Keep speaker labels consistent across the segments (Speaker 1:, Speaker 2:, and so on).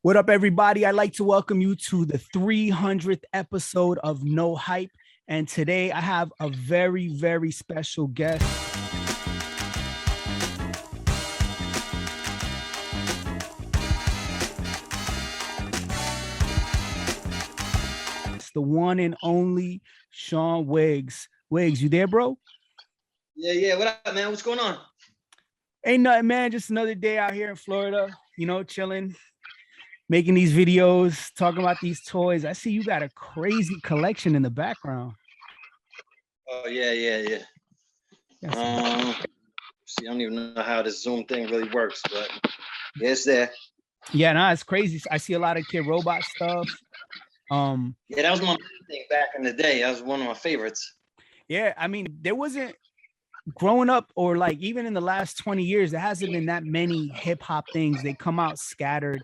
Speaker 1: What up, everybody? I'd like to welcome you to the 300th episode of No Hype. And today I have a very, very special guest. It's the one and only Shawn Wigs. Wigs, you there, bro?
Speaker 2: Yeah. What up, man? What's going on?
Speaker 1: Ain't nothing, man. Just another day out here in Florida, chilling, making these videos, talking about these toys. I see you got a crazy collection in the background.
Speaker 2: Oh, yeah. See, I don't even know how this Zoom thing really works, but yeah, it's there.
Speaker 1: Yeah, no, it's crazy. I see a lot of Kid Robot stuff.
Speaker 2: Yeah, that was my thing back in the day. That was one of my favorites.
Speaker 1: Yeah, I mean, there wasn't growing up or like even in the last 20 years, there hasn't been that many hip hop things. They come out scattered.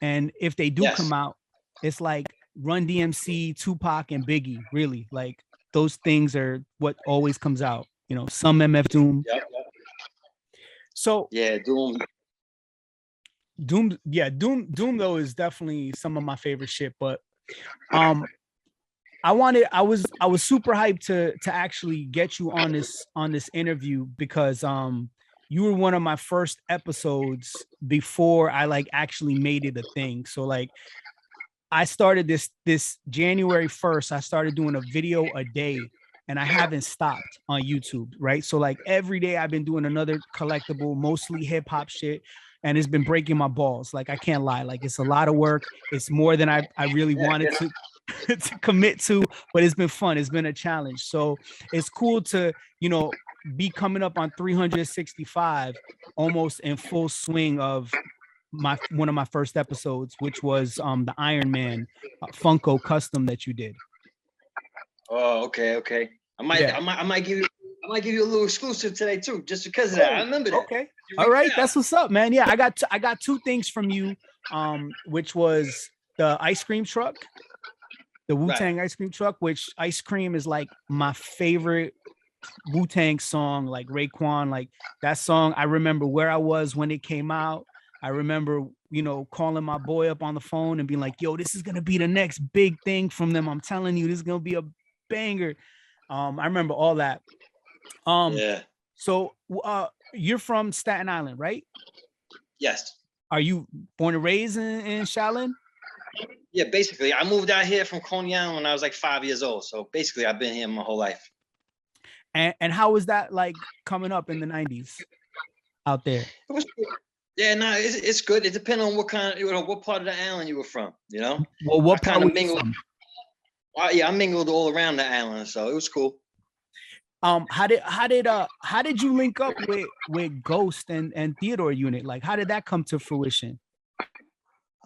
Speaker 1: And if they do come out, it's like Run DMC, Tupac, and Biggie, really. Like those things are what always comes out, some MF Doom.
Speaker 2: Yep.
Speaker 1: So
Speaker 2: yeah, Doom,
Speaker 1: though is definitely some of my favorite shit. But I was super hyped to actually get you on this interview because you were one of my first episodes before I like actually made it a thing. So like I started this January 1st, I started doing a video a day and I haven't stopped on YouTube, right? So like every day I've been doing another collectible, mostly hip hop shit. And it's been breaking my balls. Like, I can't lie. Like, it's a lot of work. It's more than I really wanted to to commit to, but it's been fun. It's been a challenge. So it's cool to, be coming up on 365 almost in full swing of one of my first episodes, which was the Iron Man Funko custom that you did.
Speaker 2: Oh, okay. I might give you a little exclusive today too, just because of that. I remember that.
Speaker 1: Okay. All right, that's what's up, man. Yeah, I got two things from you, which was the ice cream truck, the Wu-Tang ice cream truck, which ice cream is like my favorite Wu-Tang song, like Raekwon, like that song. I remember where I was when it came out. I remember, calling my boy up on the phone and being like, yo, this is going to be the next big thing from them. I'm telling you, this is going to be a banger. I remember all that.
Speaker 2: Yeah.
Speaker 1: So you're from Staten Island, right?
Speaker 2: Yes.
Speaker 1: Are you born and raised in Shaolin?
Speaker 2: Yeah, basically. I moved out here from Coney Island when I was like 5 years old. So basically, I've been here my whole life.
Speaker 1: And how was that like coming up in the 90s out there?
Speaker 2: It was good. Yeah, no, it's good. It depends on what part of the island you were from,
Speaker 1: Well, what part were you from?
Speaker 2: Yeah, I mingled all around the island, so it was cool.
Speaker 1: How did you link up with Ghost and Theodore Unit? Like, how did that come to fruition?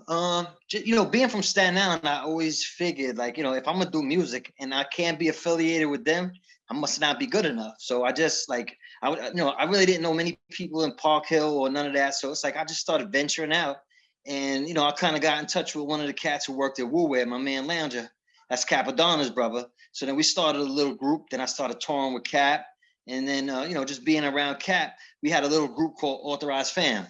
Speaker 2: Being from Staten Island, I always figured like, if I'm gonna do music and I can't be affiliated with them, I must not be good enough. So I just like, I really didn't know many people in Park Hill or none of that. So it's like, I just started venturing out and, I kind of got in touch with one of the cats who worked at Wu Wear, my man Lounger. That's Capadonna's brother. So then we started a little group. Then I started touring with Cap. And then, just being around Cap, we had a little group called Authorized Fam.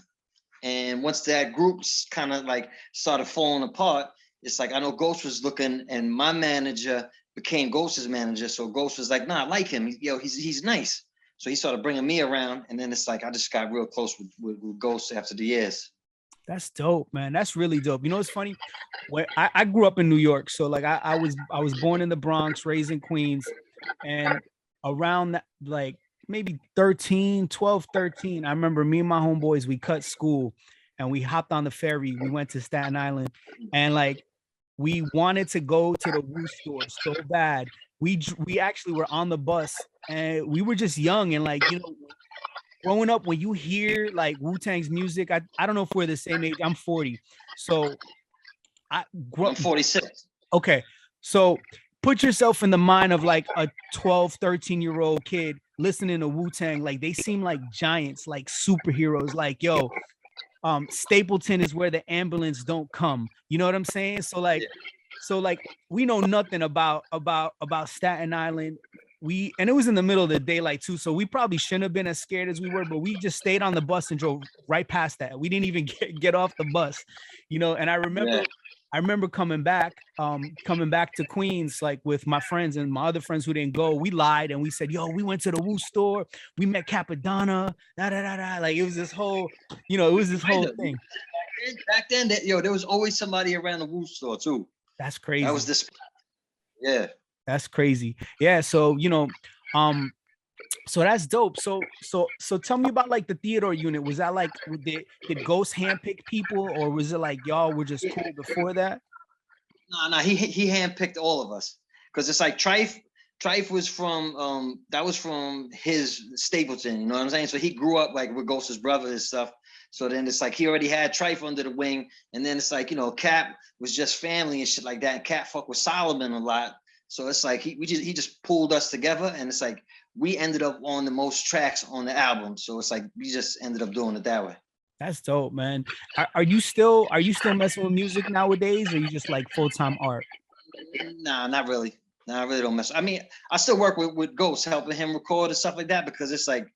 Speaker 2: And once that group kind of like started falling apart, it's like, I know Ghost was looking and my manager became Ghost's manager. So Ghost was like, nah, I like him. He's nice. So he started bringing me around. And then it's like, I just got real close with Ghost after the years.
Speaker 1: That's dope, man. That's really dope. It's funny. I grew up in New York. So like I was born in the Bronx, raised in Queens. And around that, like maybe 12, 13, I remember me and my homeboys, we cut school and we hopped on the ferry. We went to Staten Island and like we wanted to go to the Wu store so bad. We actually were on the bus and we were just young and like, growing up, when you hear like Wu-Tang's music, I don't know if we're the same age. I'm 40. So
Speaker 2: I'm 46.
Speaker 1: Okay. So put yourself in the mind of like a 12, 13-year-old kid listening to Wu-Tang. Like they seem like giants, like superheroes. Like, yo, Stapleton is where the ambulance don't come. You know what I'm saying? So like we know nothing about Staten Island. and it was in the middle of the daylight too, so we probably shouldn't have been as scared as we were, but we just stayed on the bus and drove right past that. We didn't even get off the bus, you know. And I remember coming back to Queens, like with my friends and my other friends who didn't go. We lied and we said, yo, we went to the Woo store, we met Capadonna, da da da da. Like it was this whole, you know, it was this whole thing.
Speaker 2: Back then, there was always somebody around the Woo store too.
Speaker 1: That's crazy.
Speaker 2: That was this. Yeah.
Speaker 1: That's crazy. Yeah. So, you know, so that's dope. So tell me about like the Theodore unit. Was that like, did Ghost handpick people, or was it like y'all were just cool before that?
Speaker 2: No, he handpicked all of us, because it's like Trife was from that was from his Stapleton, you know what I'm saying? So he grew up like with Ghost's brother and stuff. So then it's like he already had Trife under the wing, and then it's like, you know, Cap was just family and shit like that. And Cap fucked with Solomon a lot. So it's like he just pulled us together, and it's like we ended up on the most tracks on the album. So it's like we just ended up doing it that way.
Speaker 1: That's dope, man. Are you still messing with music nowadays, or are you just like full-time art?
Speaker 2: Nah, not really. Nah, I really don't mess. I mean, I still work with Ghost, helping him record and stuff like that, because it's like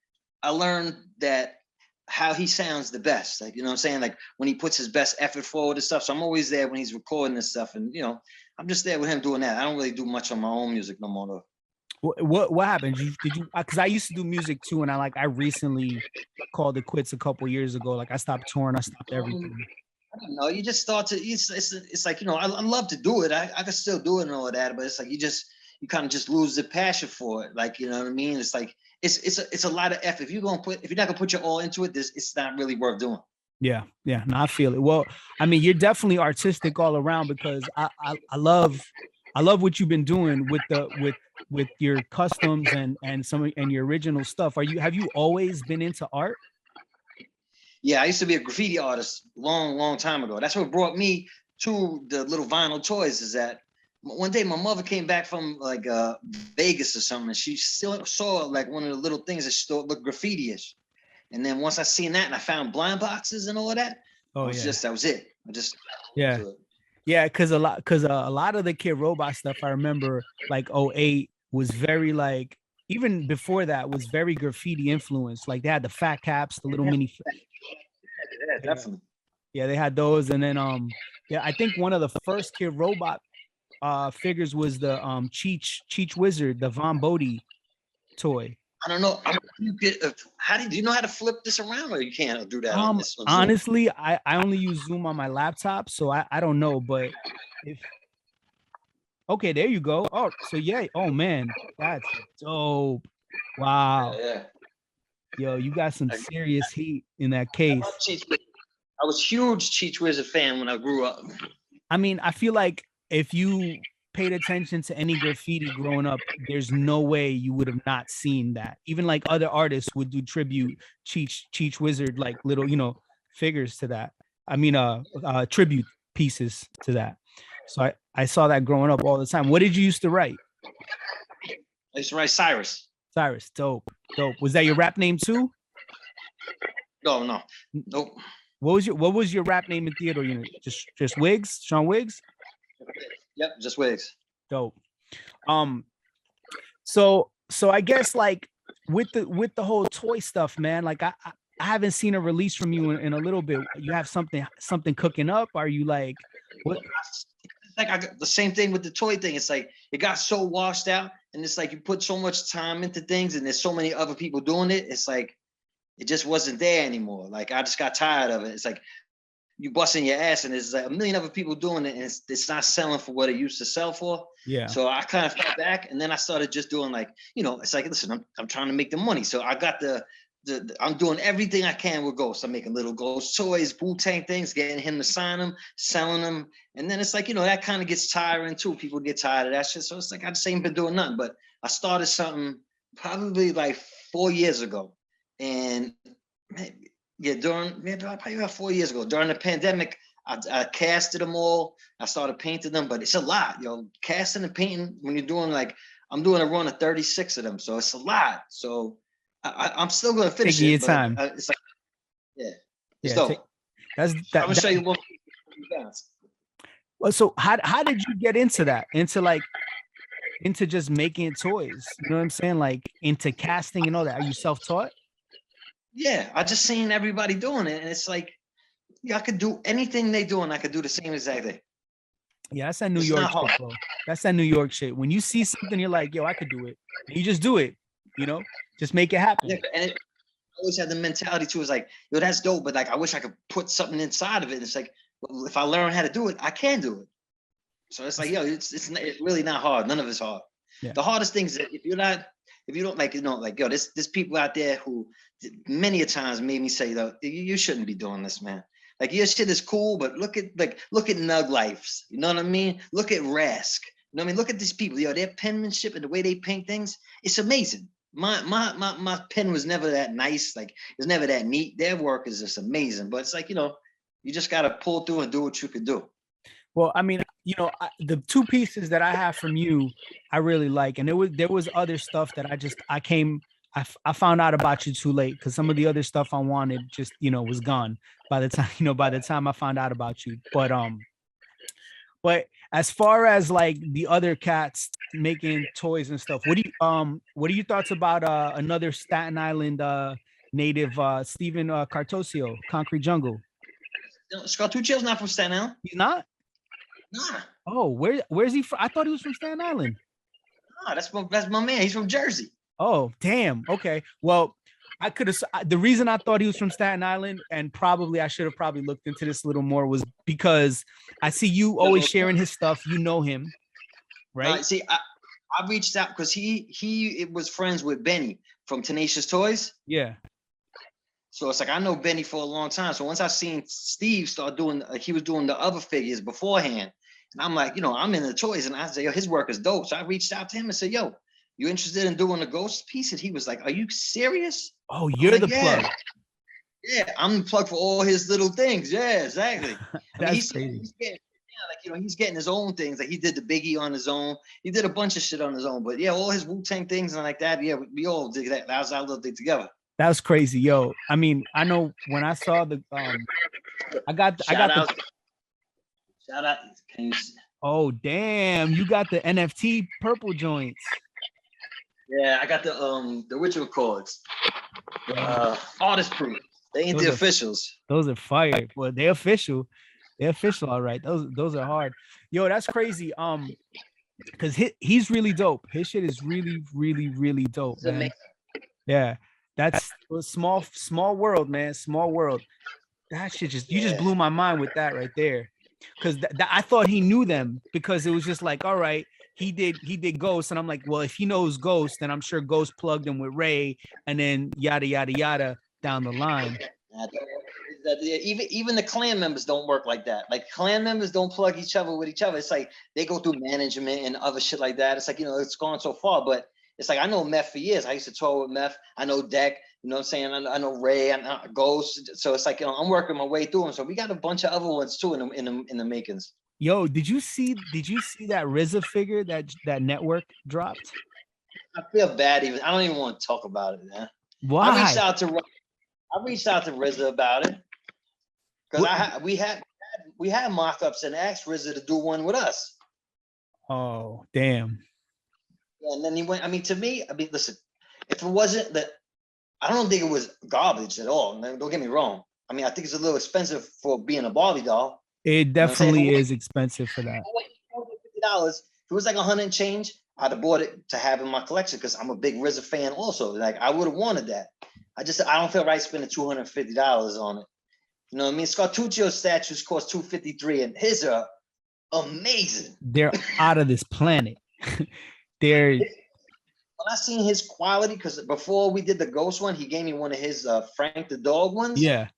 Speaker 2: I learned that how he sounds the best. Like, you know what I'm saying? Like when he puts his best effort forward and stuff. So I'm always there when he's recording and stuff. And, you know, I'm just there with him doing that. I don't really do much on my own music no more though.
Speaker 1: What happened? Did you, because I used to do music too, and I recently called it quits a couple years ago. Like I stopped touring, I stopped everything.
Speaker 2: I don't know. You just start to, it's like, you know, I love to do it. I can still do it and all of that, but it's like you kind of just lose the passion for it. Like, you know what I mean? It's like it's a lot of effort. If you're not gonna put your all into it, it's not really worth doing.
Speaker 1: Yeah, no, I feel it. Well, I mean, you're definitely artistic all around, because I love what you've been doing with your customs and your original stuff. Have you always been into art?
Speaker 2: Yeah, I used to be a graffiti artist long time ago. That's what brought me to the little vinyl toys. Is that one day my mother came back from like Vegas or something, and she still saw like one of the little things that she thought looked graffiti-ish. And then once I seen that and I found blind boxes and all of that, that was it.
Speaker 1: Because a lot of the Kid Robot stuff, I remember like 08 was very like, even before that was very graffiti influenced. Like they had the fat caps, the little mini.
Speaker 2: Yeah, definitely.
Speaker 1: Yeah, they had those. And then I think one of the first Kid Robot figures was the Cheech Wizard, the Von Bodie toy.
Speaker 2: I don't know. Do you know how to flip this around, or you can't do that?
Speaker 1: Honestly, I only use Zoom on my laptop, so I don't know. But okay, there you go. Oh, so yeah. Oh man, that's dope. Wow.
Speaker 2: Yeah.
Speaker 1: Yo, you got some serious heat in that case.
Speaker 2: I was huge Cheech Wizard fan when I grew up.
Speaker 1: I mean, I feel like if you paid attention to any graffiti growing up, there's no way you would have not seen that. Even like other artists would do tribute Cheech Wizard, like little, you know, figures to that. I mean, tribute pieces to that. So I saw that growing up all the time. What did you used to write?
Speaker 2: I used to write Cyrus.
Speaker 1: Cyrus, dope. Was that your rap name too?
Speaker 2: No, nope.
Speaker 1: What was your rap name in Theodore unit? Just Wigs, Shawn Wigs?
Speaker 2: Yep, just Wigs.
Speaker 1: Dope. So I guess like with the whole toy stuff, man, like I haven't seen a release from you in a little bit. You have something cooking up? Are you like what?
Speaker 2: Like I got the same thing with the toy thing. It's like it got so washed out, and it's like you put so much time into things, and there's so many other people doing it. It's like it just wasn't there anymore. Like I just got tired of it. It's like you busting your ass, and there's like a million other people doing it, and it's not selling for what it used to sell for.
Speaker 1: Yeah.
Speaker 2: So I kind of fell back, and then I started just doing like, you know, it's like, listen, I'm trying to make the money. So I got I'm doing everything I can with Ghost. I'm making little Ghost toys, Wu-Tang things, getting him to sign them, selling them. And then it's like, you know, that kind of gets tiring too. People get tired of that shit. So it's like, I just ain't been doing nothing. But I started something probably like 4 years ago. And probably about 4 years ago, during the pandemic, I casted them all. I started painting them, but it's a lot, yo. Casting and painting, when you're doing like, I'm doing a run of 36 of them. So it's a lot. So I'm still going to finish
Speaker 1: taking your time.
Speaker 2: It's like, it's dope.
Speaker 1: I'm
Speaker 2: going to show you one.
Speaker 1: Well, so how did you get into that? Into like into just making toys? You know what I'm saying? Like into casting and all that. Are you self-taught?
Speaker 2: Yeah, I just seen everybody doing it, and it's like, yeah, I could do anything they do, and I could do the same exact thing.
Speaker 1: Yeah, that's that New
Speaker 2: It's
Speaker 1: York
Speaker 2: not hard.
Speaker 1: shit, bro. That's that New York shit. When you see something, you're like, yo, I could do it. And you just do it, you know, just make it happen.
Speaker 2: Yeah, and I always had the mentality too. It's like, yo, that's dope, but like, I wish I could put something inside of it. It's like, well, if I learn how to do it, I can do it. So it's like, yo, it's really not hard. None of it's hard.
Speaker 1: Yeah.
Speaker 2: The hardest thing is that if you don't like, like, yo, there's people out there who many a times made me say, though, you shouldn't be doing this, man. Like, your shit is cool, but look at Nug Lives. You know what I mean? Look at Rask. You know what I mean? Look at these people. Yo, their penmanship and the way they paint things, it's amazing. My pen was never that nice. Like, it's never that neat. Their work is just amazing. But it's like, you just gotta pull through and do what you can do.
Speaker 1: Well, I mean, the two pieces that I have from you, I really like, and there was other stuff that I found out about you too late because some of the other stuff I wanted just was gone by the time I found out about you. But as far as like the other cats making toys and stuff, what are your thoughts about another Staten Island native, Steven Cartosio, Concrete Jungle?
Speaker 2: Scartuccio's not from Staten Island.
Speaker 1: He's not?
Speaker 2: Nah.
Speaker 1: Oh, where's he from? I thought he was from Staten Island.
Speaker 2: Nah, that's my man. He's from Jersey.
Speaker 1: Oh, damn. Okay. Well, I could have. The reason I thought he was from Staten Island, and I should have probably looked into this a little more, was because I see you always sharing his stuff. You know him, right?
Speaker 2: See, I reached out because he was friends with Benny from Tenacious Toys.
Speaker 1: Yeah.
Speaker 2: So it's like, I know Benny for a long time. So once I seen Steve start doing, he was doing the other figures beforehand, and I'm like, I'm in the toys, and I said, yo, his work is dope. So I reached out to him and said, yo, you interested in doing a ghost piece? And he was like, are you serious?
Speaker 1: Oh, you're the plug.
Speaker 2: Yeah, I'm the plug for all his little things. Yeah, exactly.
Speaker 1: That's crazy.
Speaker 2: He's getting his own things. Like, he did the Biggie on his own. He did a bunch of shit on his own. But yeah, all his Wu-Tang things and like that. Yeah, we all did that. That was our little thing together.
Speaker 1: That was crazy, yo. I mean, I know when I saw the shout out. Can you see? Oh, damn, you got the NFT purple joints.
Speaker 2: Yeah, I got the ritual chords. Artist proof. They ain't the officials.
Speaker 1: Those are fire. Well, they're official. They're official, all right. Those are hard. Yo, that's crazy. Because he's really dope. His shit is really, really, really dope, man. Yeah. That's a small world, man. Small world. That shit you just blew my mind with that right there. Because I thought he knew them, because it was just like, all right, he did Ghost, and I'm like, well, if he knows Ghost, then I'm sure Ghost plugged him with Ray, and then yada yada yada down the line.
Speaker 2: Even the clan members don't work like that. Like, clan members don't plug each other with each other. It's like they go through management and other shit like that. It's like, it's gone so far, but it's like, I know Meth for years. I used to tour with Meth. I know Deck. You know what I'm saying? I know Ray. I know Ghost. So it's like, I'm working my way through them. So we got a bunch of other ones too in the makings.
Speaker 1: Yo, did you see that RZA figure that Network dropped?
Speaker 2: I feel bad. I don't even want to talk about it, man.
Speaker 1: Why?
Speaker 2: I reached out to RZA about it, because we had mock-ups and asked RZA to do one with us.
Speaker 1: Oh, damn.
Speaker 2: And then he went. To me, listen, if it wasn't that, I don't think it was garbage at all. Man, don't get me wrong. I think it's a little expensive for being a Barbie doll.
Speaker 1: It definitely is expensive for that.
Speaker 2: $50. If it was like 100 and change, I'd have bought it to have in my collection, because I'm a big RZA fan also. Like, I would have wanted that. I don't feel right spending $250 on it. You know what I mean? Scartuccio statues cost $253, and his are amazing.
Speaker 1: They're out of this planet. When
Speaker 2: I seen his quality, because before we did the Ghost one, he gave me one of his Frank the Dog ones.
Speaker 1: Yeah.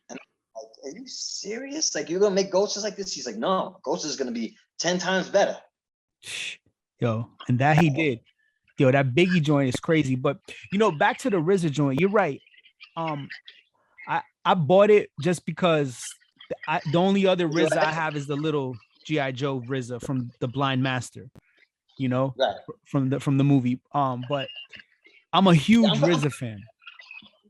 Speaker 2: And I'm like, are you serious? Like, you're gonna make Ghosts like this? He's like, no, Ghost is gonna be 10 times better.
Speaker 1: Yo, and that he did. Yo, that Biggie joint is crazy. But back to the RZA joint, you're right. I bought it just because the only other RZA I have is the little G.I. Joe RZA from the Blind Master.
Speaker 2: Right.
Speaker 1: from the movie. But I'm a huge RZA fan.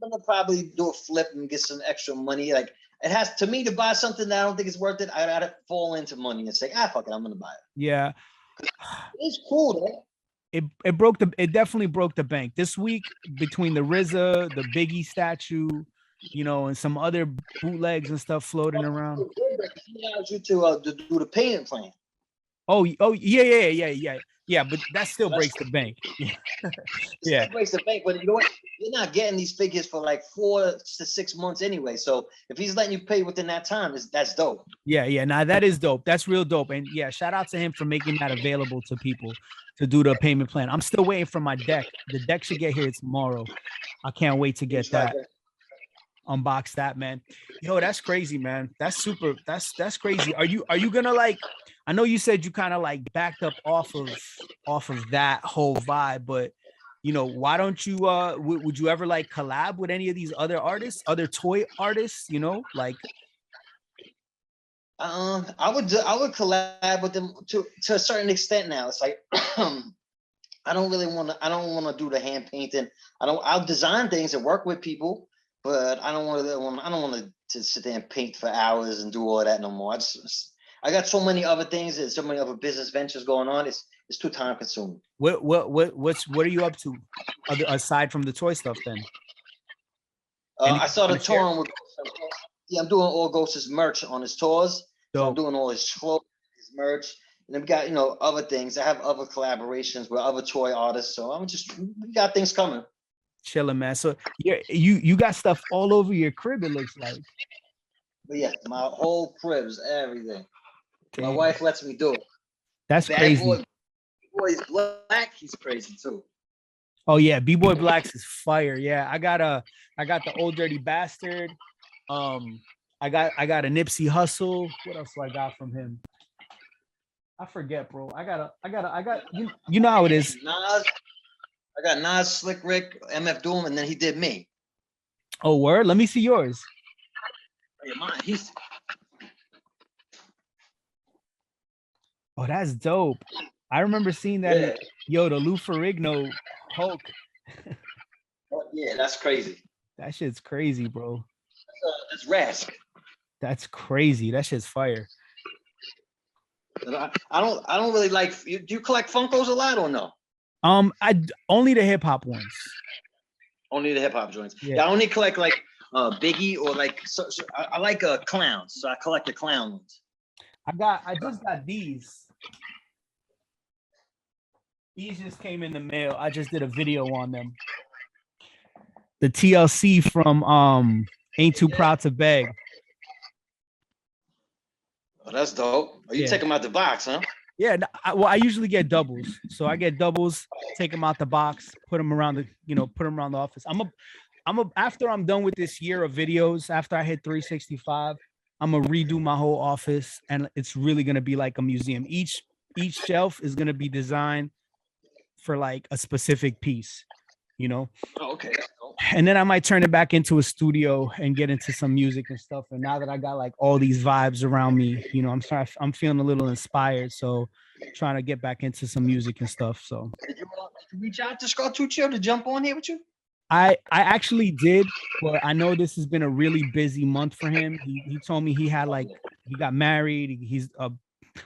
Speaker 2: I'm gonna probably do a flip and get some extra money. Like, it has, to me, to buy something that I don't think is worth it, I gotta fall into money and say, fuck it, I'm gonna buy it.
Speaker 1: Yeah.
Speaker 2: It's cool though.
Speaker 1: it definitely broke the bank this week between the RZA, the Biggie statue, and some other bootlegs and stuff floating around.
Speaker 2: He allows you to do the payment plan.
Speaker 1: Oh, yeah. But that still breaks the bank. Yeah, yeah,
Speaker 2: Breaks the bank, but you know what? You're not getting these figures for like 4 to 6 months anyway. So if he's letting you pay within that time, that's dope.
Speaker 1: yeah. Nah, that is dope. That's real dope. And yeah, shout out to him for making that available to people to do the payment plan. I'm still waiting for my deck. The deck should get here tomorrow. I can't wait to get that. Unbox that, man. Yo, that's crazy, man. That's super. That's crazy. Are you gonna like? I know you said you kind of like backed up off of that whole vibe, but why don't you would you ever like collab with any of these other artists, other toy artists, like
Speaker 2: I would collab with them to a certain extent now. It's like I don't want to do the hand painting. I'll design things and work with people, but I don't want to sit there and paint for hours and do all that no more. I got so many other things and so many other business ventures going on. It's too time consuming.
Speaker 1: What are you up to aside from the toy stuff then?
Speaker 2: I started touring with. Yeah, I'm doing all Ghost's merch on his tours. So I'm doing all his clothes, his merch, and then we got other things. I have other collaborations with other toy artists. So we got things coming.
Speaker 1: Chilling, man. So you got stuff all over your crib. It looks like.
Speaker 2: But yeah, my whole cribs, everything. Damn. My wife lets me do it.
Speaker 1: That's crazy.
Speaker 2: B-Boy's Black, he's crazy too.
Speaker 1: Oh yeah, B-Boy Blacks is fire. Yeah, I got the Old Dirty Bastard. I got a Nipsey Hussle. What else do I got from him? I forget, bro. I got you know how it is.
Speaker 2: Nas. I got Nas, Slick Rick, MF Doom, and then he did me.
Speaker 1: Oh, word? Let me see yours.
Speaker 2: Yeah, mine.
Speaker 1: Oh, that's dope. I remember seeing that. Yeah. The Lou Ferrigno Hulk.
Speaker 2: Oh, yeah, that's crazy.
Speaker 1: That shit's crazy, bro.
Speaker 2: That's Rask.
Speaker 1: That's crazy. That shit's fire.
Speaker 2: I don't really like. Do you collect Funkos a lot or no?
Speaker 1: I only the hip hop ones.
Speaker 2: Only the hip hop joints. Yeah, I only collect like Biggie or like. So I like clowns, so I collect the clown ones. I just got these.
Speaker 1: These just came in the mail. I just did a video on them. The TLC from Ain't Too Proud to Beg.
Speaker 2: Oh, that's dope. Oh, you take them out the box, huh?
Speaker 1: Yeah. I usually get doubles. So I get doubles, take them out the box, put them around the office. After I'm done with this year of videos, after I hit 365, I'm gonna redo my whole office, and it's really gonna be like a museum. Each shelf is gonna be designed for like a specific piece,
Speaker 2: Oh, okay.
Speaker 1: And then I might turn it back into a studio and get into some music and stuff. And now that I got like all these vibes around me, I'm feeling a little inspired. So trying to get back into some music and stuff. So
Speaker 2: did you reach out to Scartuccio to jump on here with you?
Speaker 1: I actually did, but I know this has been a really busy month for him. He told me he got married. He's a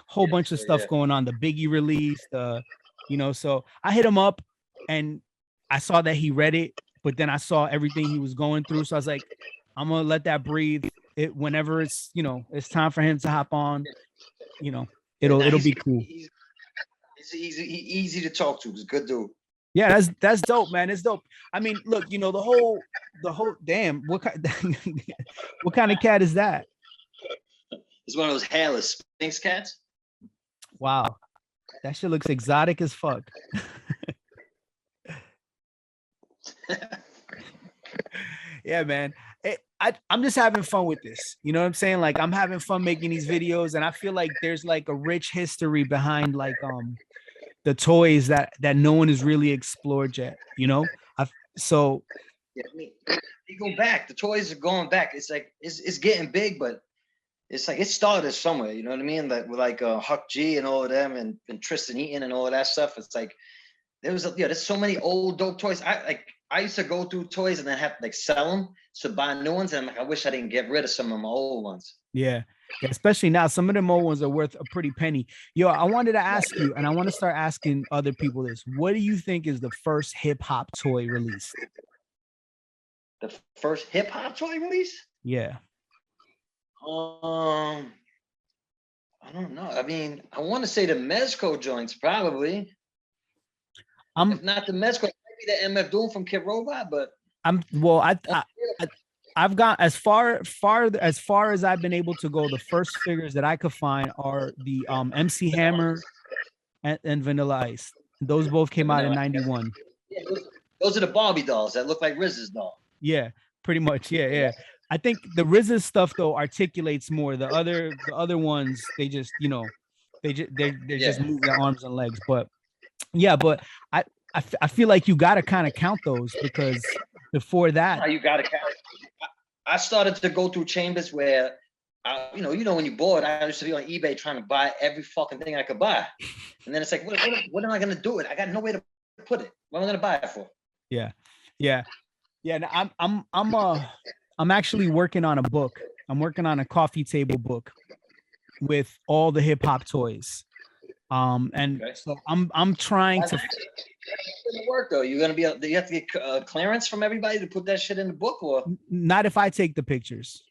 Speaker 1: whole bunch of stuff going on. The Biggie release, so I hit him up and I saw that he read it, but then I saw everything he was going through. So I was like, I'm going to let that breathe. Whenever it's time for him to hop on, it'll be cool.
Speaker 2: He's easy to talk to. He's a good dude.
Speaker 1: Yeah, that's dope, man. It's dope. I mean, look, the whole damn, what kind of cat is that?
Speaker 2: It's one of those hairless Sphinx cats.
Speaker 1: Wow. That shit looks exotic as fuck. Yeah, man. I'm just having fun with this. You know what I'm saying? Like, I'm having fun making these videos, and I feel like there's like a rich history behind like the toys that no one has really explored yet. So
Speaker 2: yeah, they go back. The toys are going back. It's like it's getting big, but it's like it started somewhere. You know what I mean? Like with like Huck G and all of them, and Tristan Eaton and all of that stuff. It's like there's so many old dope toys. I used to go through toys and then have to like sell them to buy new ones, and I wish I didn't get rid of some of my old ones.
Speaker 1: Yeah. Yeah, especially now, some of them old ones are worth a pretty penny. Yo, I wanted to ask you, and I want to start asking other people this. What do you think is the first hip hop toy released?
Speaker 2: The first hip hop toy release?
Speaker 1: Yeah.
Speaker 2: Um, I don't know. I mean, I want to say the Mezco joints, probably.
Speaker 1: I'm
Speaker 2: If not the Mezco, maybe the MF Doom from Kid Robot, but
Speaker 1: I'm well, I've got as far as I've been able to go, the first figures that I could find are the MC Hammer and Vanilla Ice. Those both came out in 91.
Speaker 2: Yeah, those are the Barbie dolls that look like RZA's doll.
Speaker 1: Yeah, pretty much. Yeah, yeah. I think the RZA stuff though articulates more. The other ones, they just, they just move their arms and legs. But yeah, but I feel like you got to kind of count those, because before that,
Speaker 2: You got to count. I started to go through chambers where, you know, when you're bored, I used to be on eBay trying to buy every fucking thing I could buy, and then it's like, what am I gonna do with it? I got nowhere to put it. What am I gonna buy it for?
Speaker 1: yeah, yeah, yeah. I'm actually working on a book. I'm working on a coffee table book with all the hip hop toys. And so I'm trying to
Speaker 2: work though. You're gonna be. You have to get clearance from everybody to put that shit in the book, or
Speaker 1: not if I take the pictures.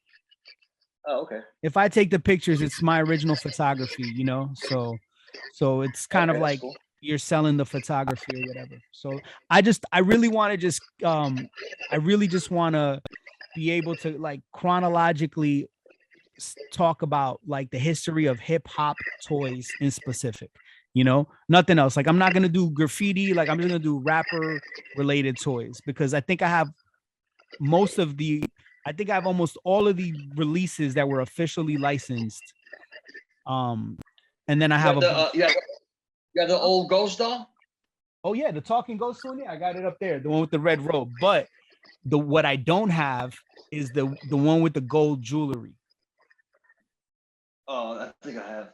Speaker 2: Oh, okay.
Speaker 1: If I take the pictures, it's my original photography, so it's kind of like cool. You're selling the photography or whatever. So I really want to be able to like chronologically talk about like the history of hip hop toys in specific, nothing else. Like I'm not going to do graffiti. Like I'm just going to do rapper related toys, because I think I have almost all of the releases that were officially licensed. And then I have
Speaker 2: you have the old ghost doll.
Speaker 1: Oh yeah, the talking ghost one. Yeah, I got it up there, the one with the red robe. But what I don't have is the one with the gold jewelry.
Speaker 2: Oh, I think I have.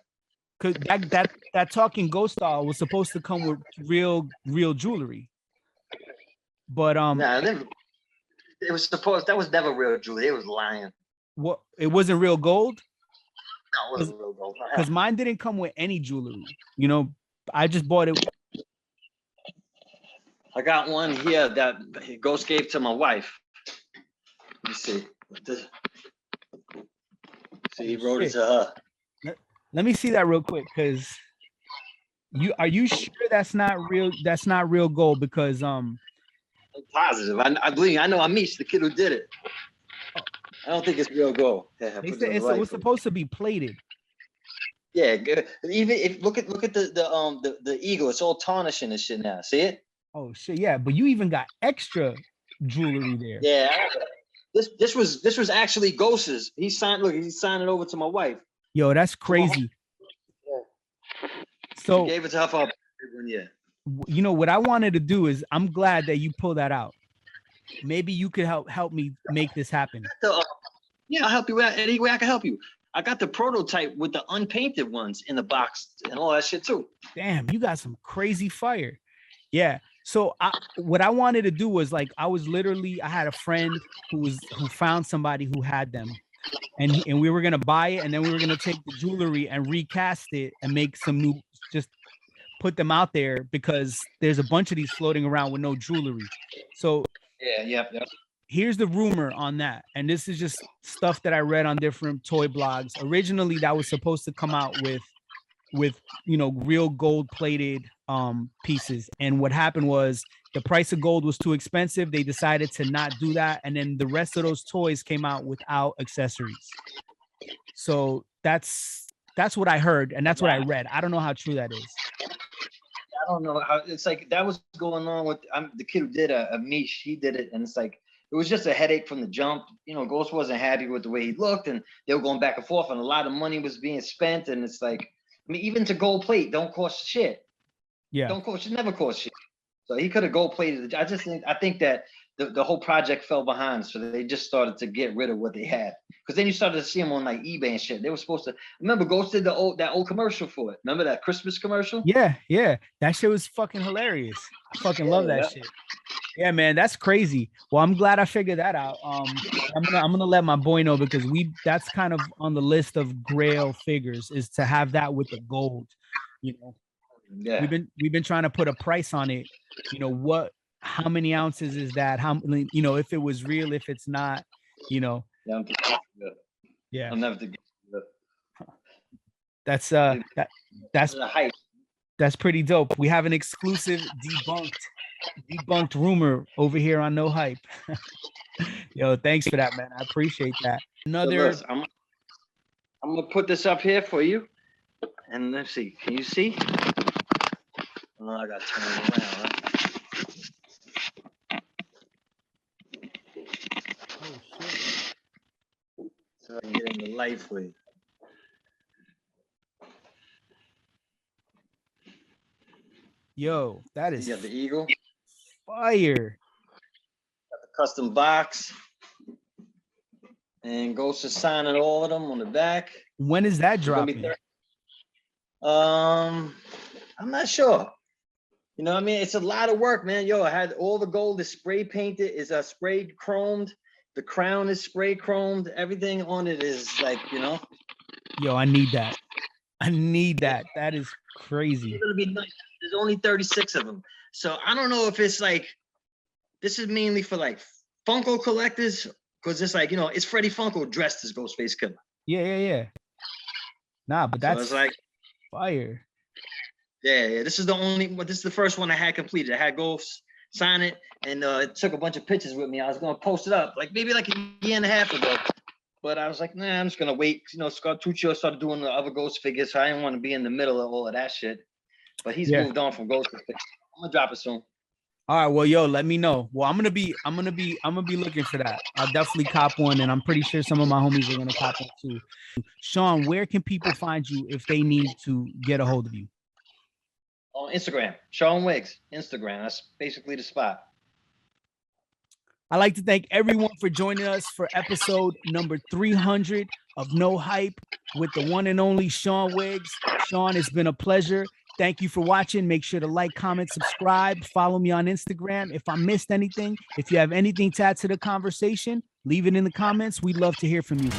Speaker 1: Cause that talking ghost doll was supposed to come with real jewelry. But
Speaker 2: it was supposed, that was never real jewelry. It was lying.
Speaker 1: What? It wasn't real gold?
Speaker 2: No, it wasn't real gold.
Speaker 1: Because mine didn't come with any jewelry. I just bought it.
Speaker 2: I got one here that Ghost gave to my wife. Let me see. See, he wrote it to her.
Speaker 1: Let me see that real quick, because are you sure that's not real? That's not real gold? Because
Speaker 2: I'm positive. I believe. I know Amish, the kid who did it. I don't think it's real gold. Yeah,
Speaker 1: they said it was supposed to be plated.
Speaker 2: Yeah, good. Even if look at the eagle, it's all tarnishing and shit now. See it?
Speaker 1: Oh shit, yeah. But you even got extra jewelry there.
Speaker 2: Yeah. This was actually Ghost's. He signed it over to my wife.
Speaker 1: Yo, that's crazy.
Speaker 2: Yeah.
Speaker 1: So
Speaker 2: he gave it to her for one year.
Speaker 1: What I wanted to do is, I'm glad that you pulled that out. Maybe you could help me make this happen.
Speaker 2: Yeah, I'll help you out any way I can help you. I got the prototype with the unpainted ones in the box and all that shit too.
Speaker 1: Damn, you got some crazy fire. Yeah. So what I wanted to do was, like, I had a friend who found somebody who had them, and we were gonna buy it, and then we were gonna take the jewelry and recast it and make some new, just put them out there, because there's a bunch of these floating around with no jewelry. So
Speaker 2: yeah.
Speaker 1: Here's the rumor on that, and this is just stuff that I read on different toy blogs. Originally, that was supposed to come out with real gold plated pieces, and what happened was the price of gold was too expensive. They decided to not do that, and then the rest of those toys came out without accessories. So that's what I heard, and that's what I read. I don't know how true that is.
Speaker 2: I don't know how. It's like that was going on with the kid who did a Mish. He did it, and it's like it was just a headache from the jump. Ghost wasn't happy with the way he looked, and they were going back and forth, and a lot of money was being spent. And it's like, even to gold plate don't cost shit.
Speaker 1: Yeah,
Speaker 2: it never cost shit. So he could have gold plated it. I think that the whole project fell behind, so they just started to get rid of what they had. Because then you started to see them on like eBay and shit. They were supposed to remember Ghost did that old commercial for it. Remember that Christmas commercial?
Speaker 1: Yeah. That shit was fucking hilarious. I fucking love that shit. Yeah, man, that's crazy. Well, I'm glad I figured that out. I'm gonna let my boy know because that's kind of on the list of grail figures is to have that with the gold. You know,
Speaker 2: Yeah.
Speaker 1: we've been trying to put a price on it. You know how many ounces is that? How if it was real, if it's not, you know.
Speaker 2: Yeah,
Speaker 1: Yeah,
Speaker 2: I'm never to get
Speaker 1: that's
Speaker 2: the
Speaker 1: that's
Speaker 2: hype.
Speaker 1: that's pretty dope. We have an exclusive debunked rumor over here on No Hype. Yo, thanks for that, man. I appreciate that.
Speaker 2: So look, I'm gonna put this up here for you, and let's see. Can you see? Oh, I got to turn it around. Right?
Speaker 1: Oh shit!
Speaker 2: So I can get in the light for you.
Speaker 1: Yo, that is
Speaker 2: You got the eagle,
Speaker 1: fire.
Speaker 2: got the custom box, and Ghost is signing all of them on the back.
Speaker 1: When is that dropping?
Speaker 2: I'm not sure. You know what I mean? It's a lot of work, man. Yo, I had all the gold is spray painted, is spray chromed. The crown is spray chromed. Everything on it is like,
Speaker 1: Yo, I need that. I need that. That is crazy.
Speaker 2: It's gonna be nice. There's only 36 of them. So I don't know if it's like, this is mainly for like Funko collectors, because it's like, it's Freddie Funko dressed as Ghostface Killer.
Speaker 1: Yeah. Nah, but that's
Speaker 2: so like
Speaker 1: fire.
Speaker 2: Yeah. This is the first one I had completed. I had Ghost sign it, and it took a bunch of pictures with me. I was gonna post it up like maybe like a year and a half ago. But I was like, nah, I'm just gonna wait. Scott Tuccio started doing the other Ghost figures, so I didn't want to be in the middle of all of that shit. But he's moved on from Ghost figures. I'm gonna drop it soon.
Speaker 1: All right, well, yo, let me know. Well, I'm gonna be looking for that. I'll definitely cop one, and I'm pretty sure some of my homies are gonna cop one too. Shawn, where can people find you if they need to get a hold of you?
Speaker 2: On Instagram, Shawn Wigs, Instagram. That's basically the spot.
Speaker 1: I'd like to thank everyone for joining us for episode number 300 of No Hype with the one and only Shawn Wigs. Shawn, it's been a pleasure. Thank you for watching. Make sure to like, comment, subscribe, follow me on Instagram. If I missed anything, if you have anything to add to the conversation, leave it in the comments. We'd love to hear from you.